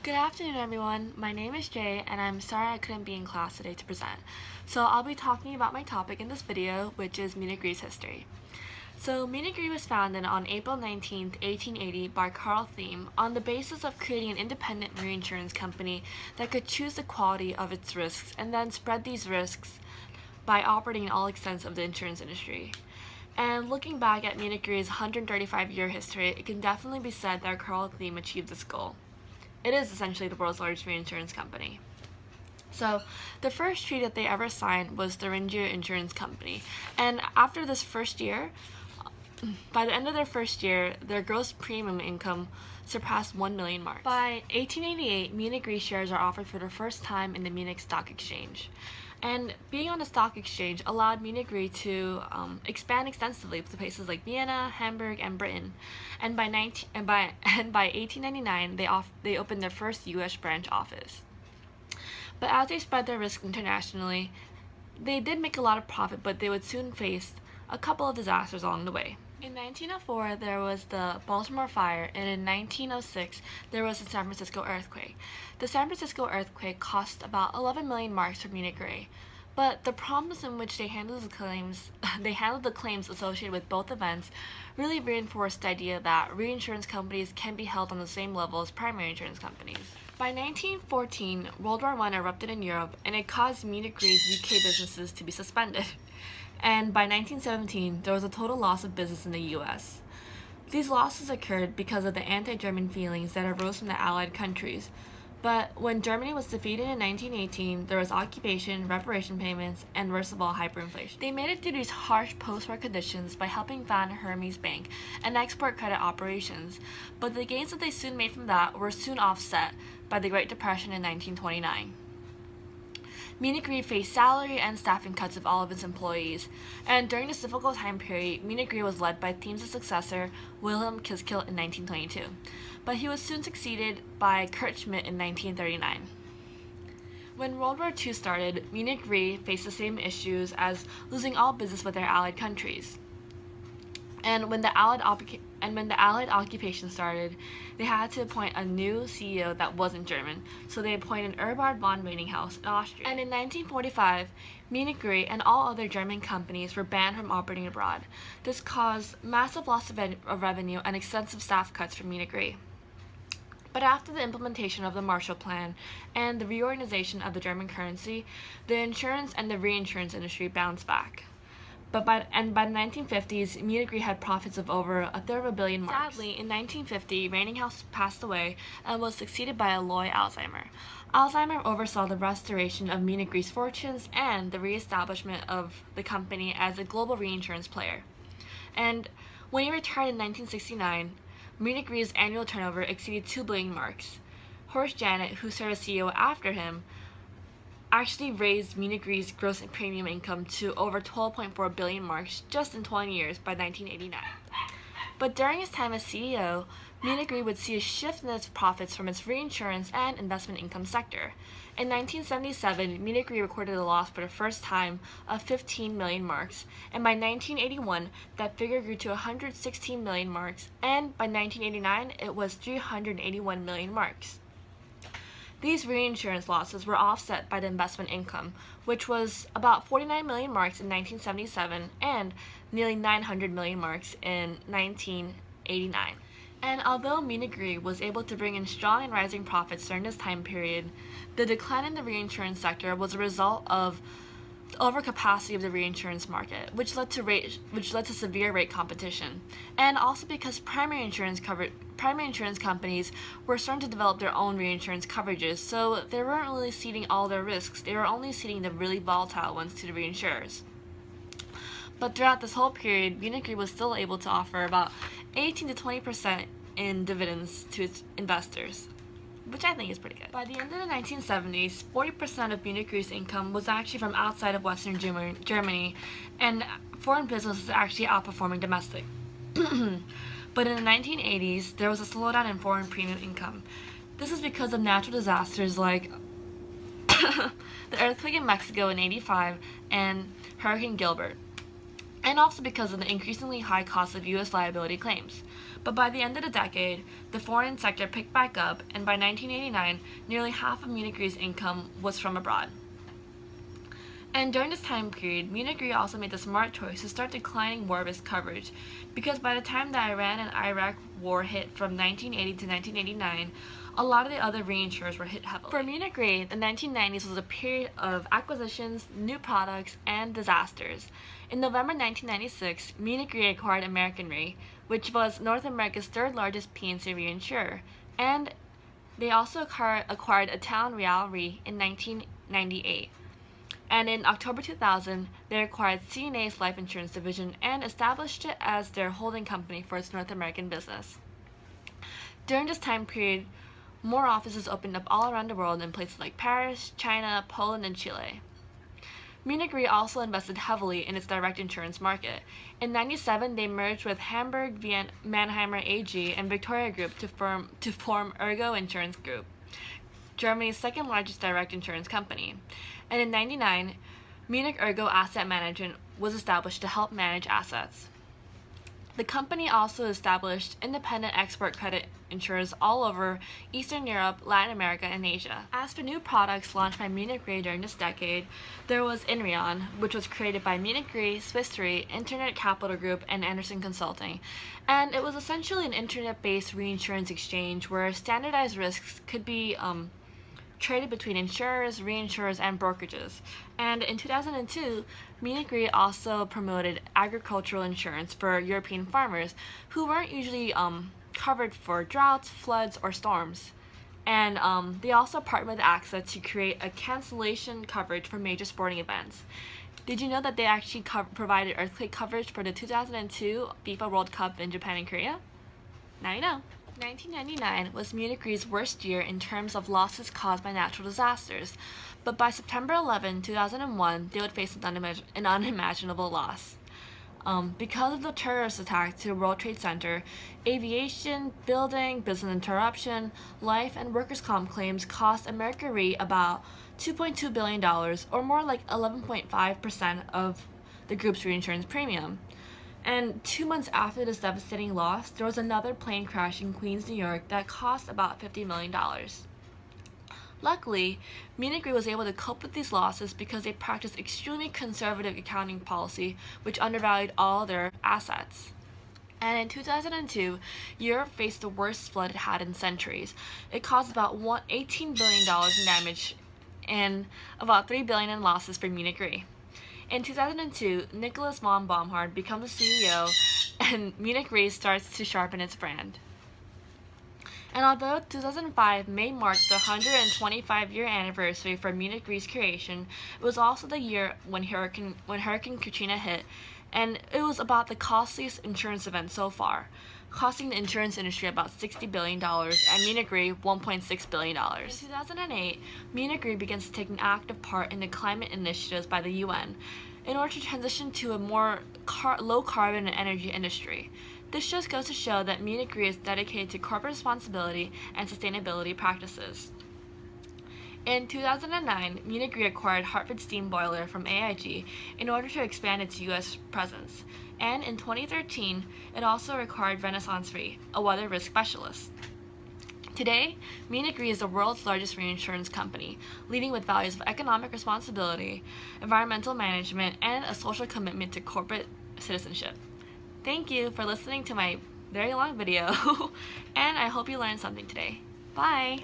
Good afternoon, everyone. My name is Jay, and I'm sorry I couldn't be in class today to present. So I'll be talking about my topic in this video, which is Munich Re's history. So Munich Re was founded on April 19, 1880 by Carl Thiem on the basis of creating an independent reinsurance company that could choose the quality of its risks and then spread these risks by operating in all extents of the insurance industry. And looking back at Munich Re's 135-year history, it can definitely be said that Carl Thiem achieved this goal. It is essentially the world's largest reinsurance company. So, the first treaty that they ever signed was the Thuringia Insurance Company. And after this first year, by the end of their first year, their gross premium income surpassed 1 million mark. By 1888, Munich Re shares are offered for the first time in the Munich Stock Exchange. And being on the stock exchange allowed Munich Re to expand extensively to places like Vienna, Hamburg, and Britain. And by 1899, they opened their first U.S. branch office. But as they spread their risk internationally, they did make a lot of profit, but they would soon face a couple of disasters along the way. In 1904, there was the Baltimore Fire, and in 1906, there was the San Francisco earthquake. The San Francisco earthquake cost about 11 million marks for Munich Re, but the problems in which they handled the claims associated with both events really reinforced the idea that reinsurance companies can be held on the same level as primary insurance companies. By 1914, World War I erupted in Europe, and it caused Munich Re's UK businesses to be suspended. And by 1917, there was a total loss of business in the US. These losses occurred because of the anti-German feelings that arose from the Allied countries. But when Germany was defeated in 1918, there was occupation, reparation payments, and worst of all, hyperinflation. They made it through these harsh post-war conditions by helping found Hermes Bank and export credit operations, but the gains that they soon made from that were soon offset by the Great Depression in 1929. Munich Re faced salary and staffing cuts of all of its employees, and during this difficult time period, Munich Re was led by Thiem's successor, Wilhelm Kiskill, in 1922, but he was soon succeeded by Kurt Schmidt in 1939. When World War II started, Munich Re faced the same issues as losing all business with their allied countries. And when the Allied occupation started, they had to appoint a new CEO that wasn't German, so they appointed Erbard von Reininghaus in Austria. And in 1945, Munich Re and all other German companies were banned from operating abroad. This caused massive loss of revenue and extensive staff cuts for Munich Re. But after the implementation of the Marshall Plan and the reorganization of the German currency, the insurance and the reinsurance industry bounced back. But by the 1950s, Munich Re had profits of over $1/3 billion marks. Sadly, in 1950, Reininghaus passed away and was succeeded by Alois Alzheimer. Alzheimer oversaw the restoration of Munich Re's fortunes and the re-establishment of the company as a global reinsurance player. And when he retired in 1969, Munich Re's annual turnover exceeded 2 billion marks. Horst Janet, who served as CEO after him, actually raised Munich Re's gross premium income to over 12.4 billion marks just in 20 years by 1989. But during his time as CEO, Munich Re would see a shift in its profits from its reinsurance and investment income sector. In 1977, Munich Re recorded a loss for the first time of 15 million marks, and by 1981, that figure grew to 116 million marks, and by 1989, it was 381 million marks. These reinsurance losses were offset by the investment income, which was about 49 million marks in 1977 and nearly 900 million marks in 1989. And although Munich Re was able to bring in strong and rising profits during this time period, the decline in the reinsurance sector was a result of the overcapacity of the reinsurance market, which led to severe rate competition, and also because primary insurance companies were starting to develop their own reinsurance coverages, so they weren't really ceding all their risks. They were only ceding the really volatile ones to the reinsurers. But throughout this whole period, Munich Re was still able to offer about 18 to 20% in dividends to its investors, which I think is pretty good. By the end of the 1970s, 40% of Munich Re's income was actually from outside of Western Germany, and foreign business was actually outperforming domestic. But in the 1980s, there was a slowdown in foreign premium income. This is because of natural disasters like the earthquake in Mexico in '85 and Hurricane Gilbert, and also because of the increasingly high cost of U.S. liability claims. But by the end of the decade, the foreign sector picked back up, and by 1989, nearly half of Munich Re's income was from abroad. And during this time period, Munich Re also made the smart choice to start declining war risk coverage, because by the time the Iran and Iraq war hit from 1980 to 1989, a lot of the other reinsurers were hit heavily. For Munich Re, the 1990s was a period of acquisitions, new products, and disasters. In November 1996, Munich Re acquired American Re, which was North America's third largest P&C reinsurer, and they also acquired Italian Real Re in 1998. And in October 2000, they acquired CNA's life insurance division and established it as their holding company for its North American business. During this time period, more offices opened up all around the world in places like Paris, China, Poland, and Chile. Munich Re also invested heavily in its direct insurance market. In 1997, they merged with Hamburg Mannheimer AG and Victoria Group to form Ergo Insurance Group, Germany's second largest direct insurance company. And in 1999, Munich Ergo Asset Management was established to help manage assets. The company also established independent export credit insurers all over Eastern Europe, Latin America, and Asia. As for new products launched by Munich Re during this decade, there was Inrion, which was created by Munich Re, Swiss Re, Internet Capital Group, and Anderson Consulting. And it was essentially an internet-based reinsurance exchange where standardized risks could be traded between insurers, reinsurers, and brokerages. And in 2002, Munich Re also promoted agricultural insurance for European farmers who weren't usually covered for droughts, floods, or storms. And they also partnered with AXA to create a cancellation coverage for major sporting events. Did you know that they actually provided earthquake coverage for the 2002 FIFA World Cup in Japan and Korea? Now you know. 1999 was Munich Re's worst year in terms of losses caused by natural disasters, but by September 11, 2001, they would face an unimaginable loss. Because of the terrorist attack to the World Trade Center, aviation, building, business interruption, life, and workers' comp claims cost American Re about $2.2 billion, or more like 11.5% of the group's reinsurance premium. And 2 months after this devastating loss, there was another plane crash in Queens, New York that cost about $50 million. Luckily, Munich Re was able to cope with these losses because they practiced extremely conservative accounting policy, which undervalued all their assets. And in 2002, Europe faced the worst flood it had in centuries. It caused about $18 billion in damage and about $3 billion in losses for Munich Re. In 2002, Nicholas von Baumhard becomes the CEO, and Munich Re starts to sharpen its brand. And although 2005 may mark the 125-year anniversary for Munich Re's creation, it was also the year when Hurricane Katrina hit, and it was about the costliest insurance event so far, costing the insurance industry about $60 billion and Munich Re $1.6 billion. In 2008, Munich Re begins to take an active part in the climate initiatives by the UN in order to transition to a more low-carbon energy industry. This just goes to show that Munich Re is dedicated to corporate responsibility and sustainability practices. In 2009, Munich Re acquired Hartford Steam Boiler from AIG in order to expand its U.S. presence. And in 2013, it also acquired Renaissance Re, a weather risk specialist. Today, Munich Re is the world's largest reinsurance company, leading with values of economic responsibility, environmental management, and a social commitment to corporate citizenship. Thank you for listening to my very long video, and I hope you learned something today. Bye!